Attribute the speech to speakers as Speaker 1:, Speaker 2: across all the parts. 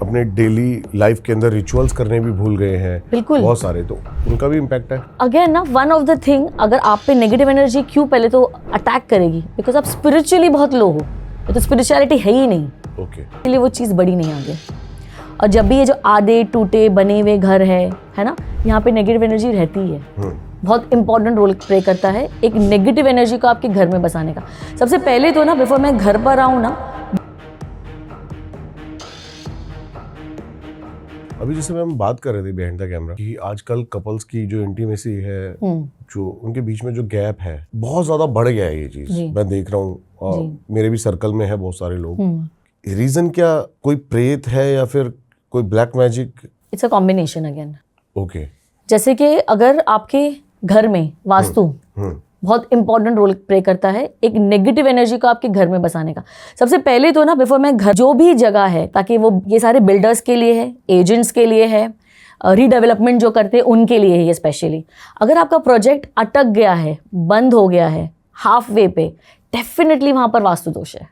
Speaker 1: अपने daily life के अंदर रिचुअल्स करने भी भूल गए हैं।
Speaker 2: बिल्कुल,
Speaker 1: बहुत सारे, तो उनका भी इम्पैक्ट है।
Speaker 2: अगेन ना, वन ऑफ द थिंग, अगर आप पे नेगेटिव एनर्जी क्यों पहले तो अटैक करेगी, बिकॉज आप स्पिरिचुअली बहुत लो हो, तो स्पिरिचुअलिटी है ही नहीं।
Speaker 1: ओके,
Speaker 2: इसलिए वो चीज़ बड़ी नहीं आगे। और जब भी ये जो आधे टूटे बने हुए घर है ना, यहाँ पे नेगेटिव एनर्जी रहती है, बहुत इंपॉर्टेंट रोल प्ले करता है एक नेगेटिव एनर्जी को आपके घर में बसाने का। सबसे पहले तो ना, बिफोर मैं घर पर आऊँ ना,
Speaker 1: अभी जैसे हम बात कर रहे थे बिहाइंड द कैमरा कि आजकल कपल्स की जो इंटीमेसी है, जो उनके बीच में जो गैप है, बहुत ज्यादा बढ़ गया है। ये चीज मैं देख रहा हूँ और मेरे भी सर्कल में है बहुत सारे लोग। रीजन क्या, कोई प्रेत है या फिर कोई black magic?
Speaker 2: It's a combination again.
Speaker 1: Okay,
Speaker 2: जैसे कि अगर आपके घर में वास्तु बहुत इंपॉर्टेंट रोल प्ले करता है एक नेगेटिव एनर्जी को आपके घर में बसाने का। सबसे पहले तो ना, बिफोर मैं घर, जो भी जगह है, ताकि वो ये सारे बिल्डर्स के लिए है, एजेंट्स के लिए है, रीडेवलपमेंट जो करते हैं उनके लिए है ये स्पेशली। अगर आपका प्रोजेक्ट अटक गया है, बंद हो गया है हाफ वे पे, डेफिनेटली वहाँ पर वास्तु दोष है,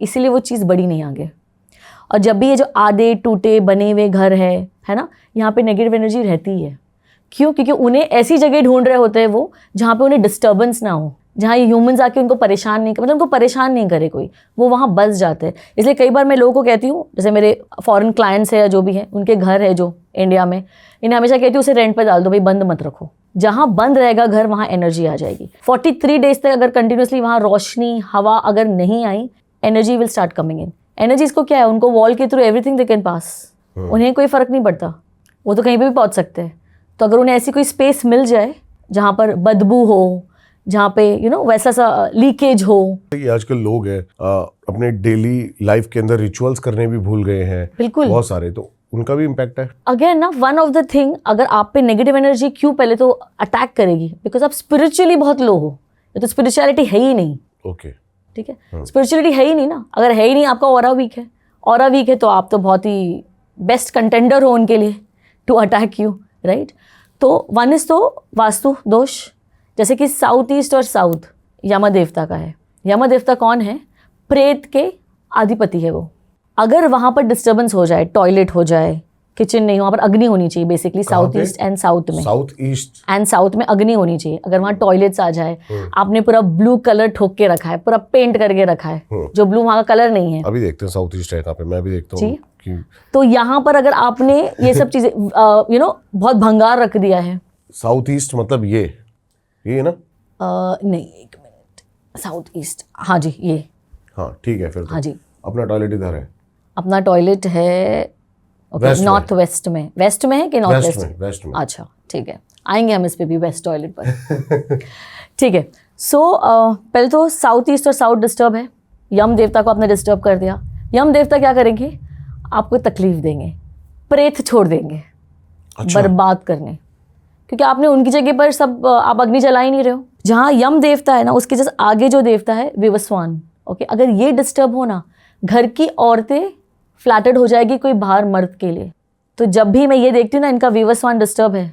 Speaker 2: इसीलिए वो चीज़ बड़ी नहीं आगे। और जब भी ये जो आधे टूटे बने हुए घर है ना, यहाँ पे नेगेटिव एनर्जी रहती है। क्यों? क्योंकि उन्हें ऐसी जगह ढूंढ रहे होते हैं वो, जहाँ पे उन्हें डिस्टर्बेंस ना हो, जहाँ ये ह्यूमंस आके उनको परेशान नहीं, मतलब उनको परेशान नहीं करे कोई, वो वहाँ बस जाते हैं। इसलिए कई बार मैं लोगों को कहती हूँ, जैसे मेरे फॉरेन क्लाइंट्स है या जो भी हैं, उनके घर है जो इंडिया में, इन्हें हमेशा कहती हूँ उसे रेंट पे डाल दो भाई, बंद मत रखो। जहाँ बंद रहेगा घर, वहाँ एनर्जी आ जाएगी। 43 डेज तक अगर कंटिन्यूसली वहाँ रोशनी हवा अगर नहीं आई, energy will start coming in. Energies को क्या है, उनको वॉल के through everything they can pass, उन्हें कोई फर्क नहीं पड़ता, वो तो कहीं पे भी पहुंच सकते हैं। तो अगर उन्हें ऐसी कोई स्पेस मिल जाए जहाँ पर बदबू हो, जहाँ पे वैसा सा लीकेज हो।
Speaker 1: ये आजकल लोग हैं अपने डेली लाइफ के अंदर रिचुअल्स करने भी भूल गए हैं।
Speaker 2: बिल्कुल,
Speaker 1: बहुत सारे, तो उनका भी इम्पैक्ट है।
Speaker 2: अगेन ना, वन ऑफ द थिंग, अगर आप पे नेगेटिव एनर्जी क्यों पहले तो अटैक करेगी, बिकॉज आप स्पिरिचुअली बहुत लो हो, तो स्पिरिचुअलिटी है ही नहीं।
Speaker 1: ओके,
Speaker 2: ठीक है, स्पिरिचुअलिटी है ही नहीं ना। अगर है ही नहीं, आपका ऑरा वीक है, ऑरा वीक है तो आप तो बहुत ही बेस्ट कंटेंडर हो उनके लिए टू अटैक यू, राइट। तो वन इज तो वास्तु दोष, जैसे कि साउथ ईस्ट और साउथ यम देवता का है। यम देवता कौन है? प्रेत के अधिपति है वो। अगर वहाँ पर डिस्टर्बेंस हो जाए, टॉयलेट हो जाए, किचन नहीं, वहाँ पर अग्नि होनी चाहिए basically, south east and south में,
Speaker 1: साउथ ईस्ट
Speaker 2: एंड साउथ में अग्नि होनी चाहिए। अगर वहाँ टॉयलेट्स आ जाए, आपने पूरा ब्लू कलर ठोक के रखा है, पूरा पेंट करके रखा है, जो ब्लू वहाँ का कलर नहीं है।
Speaker 1: अभी देखते हैं साउथ ईस्ट है कहाँ पे, मैं भी देखता हूँ।
Speaker 2: तो यहाँ पर अगर आपने ये सब चीजें बहुत भंगार रख दिया है।
Speaker 1: साउथ ईस्ट मतलब ये है ना?
Speaker 2: नहीं, एक मिनट, साउथ ईस्ट, हाँ जी, ये,
Speaker 1: हाँ ठीक है फिर तो।
Speaker 2: हाँ जी,
Speaker 1: अपना टॉयलेट इधर है,
Speaker 2: अपना टॉयलेट है नॉर्थ वेस्ट में। वेस्ट में है कि नॉर्थ वेस्ट?
Speaker 1: वेस्ट में।
Speaker 2: अच्छा ठीक है, आएंगे हम इस पे भी, वेस्ट टॉयलेट पर। ठीक है, सो पहले तो साउथ ईस्ट और साउथ डिस्टर्ब है। यम देवता को आपने डिस्टर्ब कर दिया। यम देवता क्या करेंगे? आपको तकलीफ देंगे, प्रेत छोड़ देंगे। अच्छा। बर्बाद करने, क्योंकि आपने उनकी जगह पर सब आप अग्नि जला ही नहीं रहे हो। जहाँ यम देवता है ना, उसके जैसे आगे जो देवता है विवस्वान। ओके, अगर ये डिस्टर्ब हो ना, घर की औरतें फ्लैटेड हो जाएगी कोई बाहर मर्द के लिए। तो जब भी मैं ये देखती हूँ ना इनका विवस्वान डिस्टर्ब है,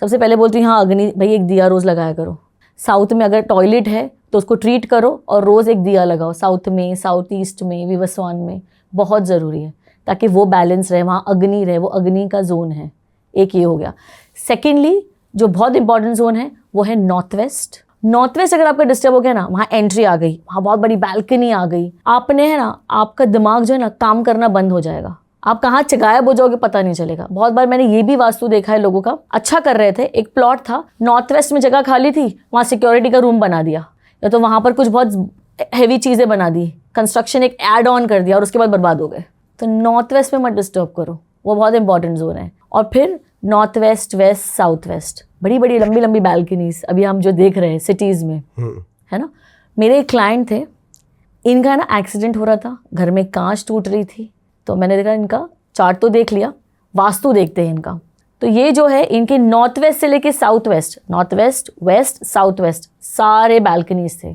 Speaker 2: सबसे पहले बोलती हूँ हाँ अग्नि, भाई एक दिया रोज़ लगाया करो। साउथ में अगर टॉयलेट है तो उसको ट्रीट करो और रोज़ एक दिया लगाओ। साउथ में, साउथ ईस्ट में, विवस्वान में बहुत ज़रूरी है, ताकि वो बैलेंस रहे, वहाँ अग्नि रहे, वो अग्नि का जोन है। एक ये हो गया। सेकेंडली जो बहुत इंपॉर्टेंट जोन है वो है नॉर्थ वेस्ट। नॉर्थ वेस्ट अगर आपका डिस्टर्ब हो गया ना, वहाँ एंट्री आ गई, वहाँ बहुत बड़ी बैल्कनी आ गई, आपने है ना, आपका दिमाग जो है ना काम करना बंद हो जाएगा। आप कहाँ गायब हो जाओगे पता नहीं चलेगा। बहुत बार मैंने ये भी वास्तु देखा है लोगों का, अच्छा कर रहे थे, एक प्लॉट था नॉर्थ वेस्ट में, जगह खाली थी, वहाँ सिक्योरिटी का रूम बना दिया, या तो वहाँ पर कुछ बहुत हैवी चीज़ें बना दी, कंस्ट्रक्शन एक ऐड ऑन कर दिया और उसके बाद बर्बाद हो गए। तो नॉर्थ वेस्ट में मत डिस्टर्ब करो, वो बहुत इंपॉर्टेंट जोन है। और फिर north west, west, south west, बड़ी बड़ी लंबी लंबी बैल्कनीज अभी हम जो देख रहे हैं सिटीज़ में, है ना। मेरे एक क्लाइंट थे, इनका ना एक्सीडेंट हो रहा था, घर में कांच टूट रही थी, तो मैंने देखा इनका चार्ट तो देख लिया, वास्तु देखते हैं इनका। तो ये जो है इनके नॉर्थ वेस्ट से लेके south west, north west, west, south west, सारे बैल्कनीज थे।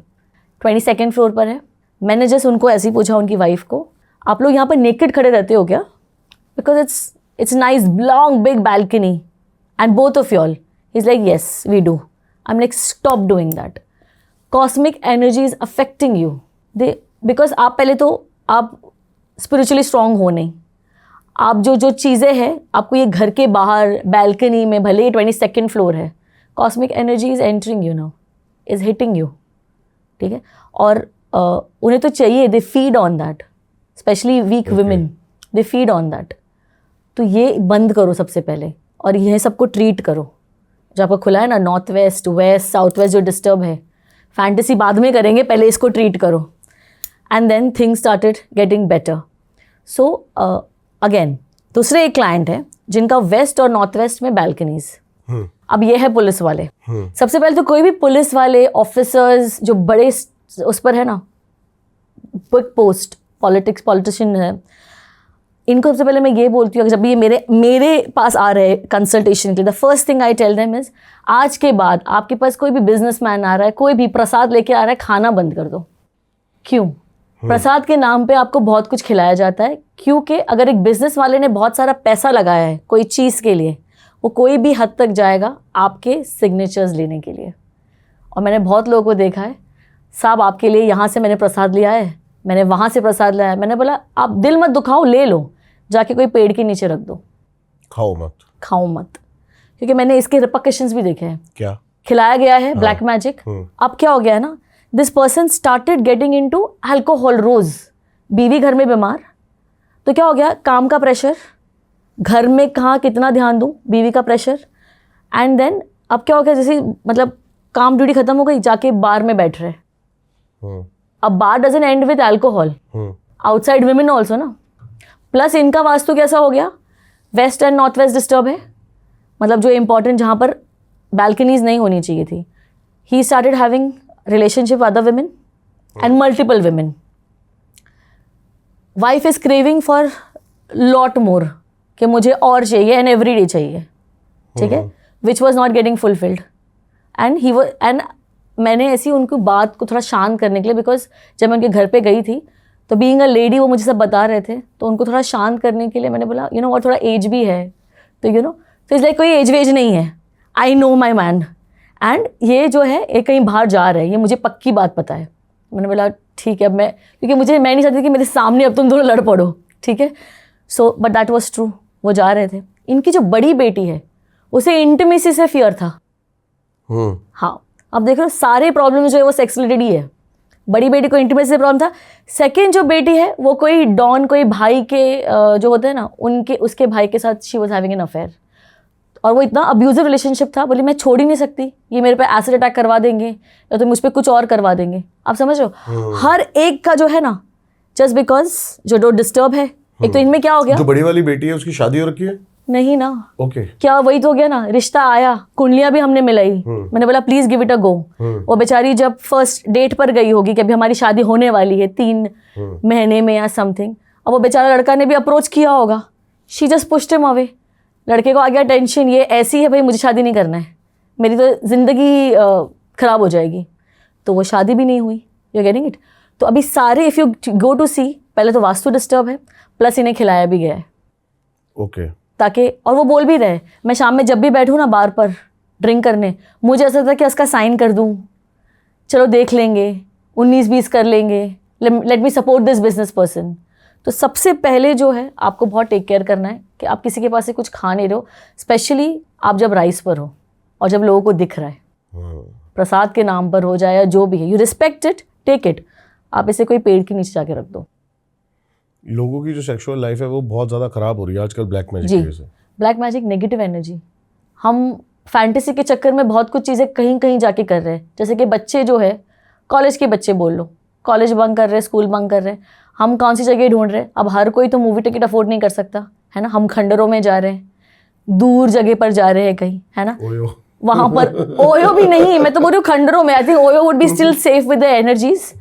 Speaker 2: 22nd फ्लोर पर है। मैंने जस्ट उनको ऐसे ही पूछा, उनकी वाइफ को, आप लोग यहाँ पर नेकेड खड़े रहते हो क्या? Because it's nice long big balcony and both of wall. He's like, yes, we do. I'm like, stop doing that. Cosmic energy is affecting you. Because आप पहले तो आप spiritually strong हो नहीं, आप जो जो चीज़ें हैं आपको ये घर के बाहर बैल्कनी में, भले ही 22nd फ्लोर है, cosmic energy is entering you now, is hitting you, ठीक है। और उन्हें तो चाहिए, they feed on that, especially weak women, they feed on that. तो ये बंद करो सबसे पहले, और यह सबको ट्रीट करो। जो आपको खुला है ना, north west, west, south west जो डिस्टर्ब है, फैंटेसी बाद में करेंगे, पहले इसको ट्रीट करो, and then things started getting better. So again दूसरे एक क्लाइंट है जिनका वेस्ट और नॉर्थ वेस्ट में बैल्कनीज। अब ये है पुलिस वाले। सबसे पहले तो कोई भी पुलिस वाले ऑफिसर्स जो बड़े उस पर है ना, बिग पोस्ट, पॉलिटिशियन है, इनको सबसे पहले मैं ये बोलती हूँ, जब भी ये मेरे पास आ रहे हैं कंसल्टेशन के लिए, the first thing I tell them is, आज के बाद आपके पास कोई भी बिजनेसमैन आ रहा है, कोई भी प्रसाद लेके आ रहा है, खाना बंद कर दो। क्यों? प्रसाद के नाम पे आपको बहुत कुछ खिलाया जाता है, क्योंकि अगर एक बिजनेस वाले ने बहुत सारा पैसा लगाया है कोई चीज़ के लिए, वो कोई भी हद तक जाएगा आपके सिग्नेचर्स लेने के लिए। और मैंने बहुत लोगों को देखा है, साहब आपके लिए यहाँ से मैंने प्रसाद लिया है, मैंने वहाँ से प्रसाद लाया है। मैंने बोला आप दिल मत दुखाओ, ले लो, जाके कोई पेड़ के नीचे रख दो, खाओ मत, क्योंकि मैंने इसके रिपरकशंस भी देखे हैं।
Speaker 1: क्या
Speaker 2: खिलाया गया है? Black magic. अब क्या हो गया है ना, this person started getting into alcohol रोज। बीवी घर में बीमार, तो क्या हो गया, काम का प्रेशर, घर में कहाँ कितना ध्यान दूँ, बीवी का प्रेशर, एंड देन अब क्या हो गया, जैसे मतलब काम ड्यूटी खत्म हो गई, जाके बार में बैठ रहे। अब बार doesn't end with alcohol, outside women also ना। प्लस इनका वास्तु कैसा हो गया, west and north west disturb है, मतलब जो इंपॉर्टेंट जहाँ पर बैल्कनीज नहीं होनी चाहिए थी। He started having relationship with other women and multiple women. Wife is craving for lot more, कि मुझे और चाहिए and every day चाहिए, ठीक है, which was not getting fulfilled. And मैंने ऐसी उनको बात को थोड़ा शांत करने के लिए, बिकॉज जब मैं उनके घर पे गई थी तो बीइंग अ लेडी वो मुझे सब बता रहे थे, तो उनको थोड़ा शांत करने के लिए मैंने बोला यू नो और थोड़ा एज भी है, तो यू नो तो लाइक कोई एज वेज नहीं है, I know my man, and ये जो है ये कहीं बाहर जा रहा है, ये मुझे पक्की बात पता है। मैंने बोला ठीक है, अब मैं, क्योंकि मैं नहीं चाहती कि मेरे सामने अब तुम दोनों लड़ पड़ो, ठीक है। So but that was true, वो जा रहे थे। इनकी जो बड़ी बेटी है उसे इंटीमेसी से फियर था। हाँ, अब देख लो सारे प्रॉब्लम जो है वो सेक्स रिलेटेड ही है। बड़ी बेटी को इंटीमेसी से प्रॉब्लम था। सेकेंड जो बेटी है वो कोई डॉन, कोई भाई के जो होते हैं ना, उनके उसके भाई के साथ she was having an affair, और वो इतना अब्यूजिव रिलेशनशिप था। बोली मैं छोड़ ही नहीं सकती, ये मेरे पे एसिड अटैक करवा देंगे या तो मुझ पर कुछ और करवा देंगे। आप समझ रहे हो, हर एक का जो है ना, जस्ट बिकॉज जो डिस्टर्ब है। एक तो इनमें क्या हो गया,
Speaker 1: जो बड़ी वाली बेटी है उसकी शादी हो रखी है?
Speaker 2: नहीं ना।
Speaker 1: ओके
Speaker 2: क्या वही तो हो गया ना, रिश्ता आया, कुंडलियां भी हमने मिलाई। मैंने बोला प्लीज गिव इट अ गो। वो बेचारी जब फर्स्ट डेट पर गई होगी कि अभी हमारी शादी होने वाली है 3 महीने में या समथिंग, अब वो बेचारा लड़का ने भी अप्रोच किया होगा, she just pushed him away. लड़के को आ गया टेंशन, ये ऐसी है भाई, मुझे शादी नहीं करना है, मेरी तो ज़िंदगी ख़राब हो जाएगी, तो वो शादी भी नहीं हुई। You getting it. तो अभी सारे इफ़ यू गो टू सी, पहले तो वास्तु डिस्टर्ब है, प्लस इन्हें खिलाया भी गया है।
Speaker 1: ओके
Speaker 2: ताकि, और वो बोल भी रहे, मैं शाम में जब भी बैठूँ ना बार पर ड्रिंक करने, मुझे ऐसा था कि उसका साइन कर दूँ, चलो देख लेंगे, 19-20 कर लेंगे, let me support this business person. तो सबसे पहले जो है आपको बहुत टेक केयर करना है कि आप किसी के पास से कुछ खा नहीं रहे हो, स्पेशली आप जब राइस पर हो और जब लोगों को दिख रहा है, प्रसाद के नाम पर हो जाए या जो भी है, you respect it, take it. आप इसे कोई पेड़ के नीचे जाके रख दो।
Speaker 1: लोगों की जो सेक्सुअल लाइफ है वो बहुत ज़्यादा ख़राब हो रही है आजकल ब्लैक मैजिक की वजह से।
Speaker 2: Black magic, negative energy. हम फैंटेसी के चक्कर में बहुत कुछ चीज़ें कहीं कहीं जाके कर रहे हैं। जैसे कि बच्चे जो है, कॉलेज के बच्चे बोल लो, कॉलेज बंक कर रहे हैं, स्कूल बंक कर रहे हैं, हम कौन सी जगह ढूंढ रहे हैं। अब हर कोई तो मूवी टिकट अफोर्ड नहीं कर सकता है ना, हम खंडरों में जा रहे हैं, दूर जगह पर जा रहे हैं कहीं, है ना, वहाँ पर ओयो भी नहीं, मैं तो बोल रही हूँ खंडरों में। I think OYO would be still safe with the energies,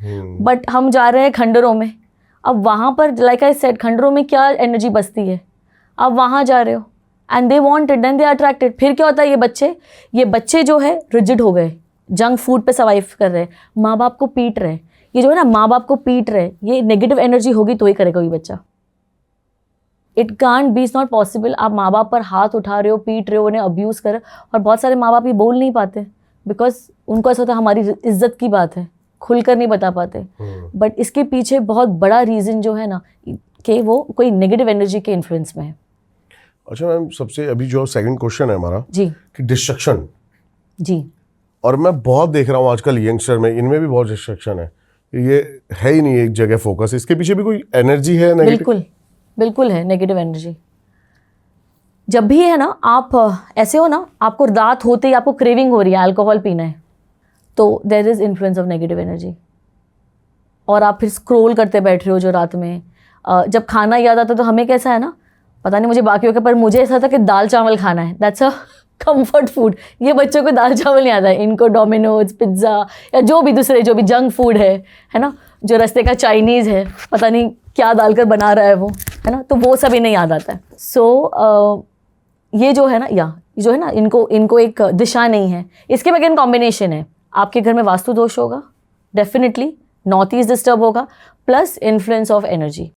Speaker 2: but हम जा रहे हैं खंडरों में। अब वहाँ पर लाइक आई सेड, खंडरों में क्या एनर्जी बसती है, आप वहाँ जा रहे हो and they want it, then they attracted. फिर क्या होता है, ये बच्चे जो है रिजिड हो गए, जंक फूड पे सर्वाइव कर रहे हैं, माँ बाप को पीट रहे हैं। ये जो है ना, माँ बाप को पीट रहे, ये नेगेटिव एनर्जी होगी तो ही करेगा कोई बच्चा। It can't be, it's not possible. आप माँ बाप पर हाथ उठा रहे हो, पीट रहे हो, उन्हें अब्यूज़ कर रहे हो। और बहुत सारे माँ बाप ये बोल नहीं पाते बिकॉज उनको ऐसा होता है हमारी इज्जत की बात है, खुलकर नहीं बता पाते। बट इसके पीछे बहुत बड़ा रीज़न जो है ना, कि वो कोई नेगेटिव एनर्जी के इन्फ्लुएंस में है।
Speaker 1: अच्छा मैम, सबसे अभी जो सेकंड क्वेश्चन है हमारा
Speaker 2: जी
Speaker 1: कि डिस्ट्रक्शन,
Speaker 2: जी
Speaker 1: और मैं बहुत देख रहा हूँ आजकल यंगस्टर में, इनमें भी बहुत डिस्ट्रक्शन है, ये है ही नहीं एक जगह फोकस, इसके पीछे भी कोई एनर्जी है नेगेटिव?
Speaker 2: बिल्कुल बिल्कुल है नेगेटिव एनर्जी। जब भी है ना आप ऐसे हो ना, आपको रात होते ही आपको क्रेविंग हो रही है अल्कोहल पीना है, तो there is influence of negative energy. और आप फिर स्क्रॉल करते बैठ रहे हो जो रात में, जब खाना याद आता तो हमें कैसा है ना, पता नहीं मुझे बाकियों के, पर मुझे ऐसा था कि दाल चावल खाना है, दैट्स अ कंफर्ट फूड। ये बच्चों को दाल चावल नहीं आता है, इनको डोमिनोज, पिज्ज़ा या जो भी दूसरे जो भी जंक फूड है ना, जो रास्ते का चाइनीज़ है, पता नहीं क्या डालकर बना रहा है वो, है ना, तो वो सब इन्हें याद आता है। सो ये जो है ना, जो है ना, इनको एक दिशा नहीं है। इसके बगैर कॉम्बिनेशन है, आपके घर में वास्तु दोष होगा डेफिनेटली, नॉर्थ ईस्ट डिस्टर्ब होगा, प्लस इन्फ्लुएंस ऑफ एनर्जी।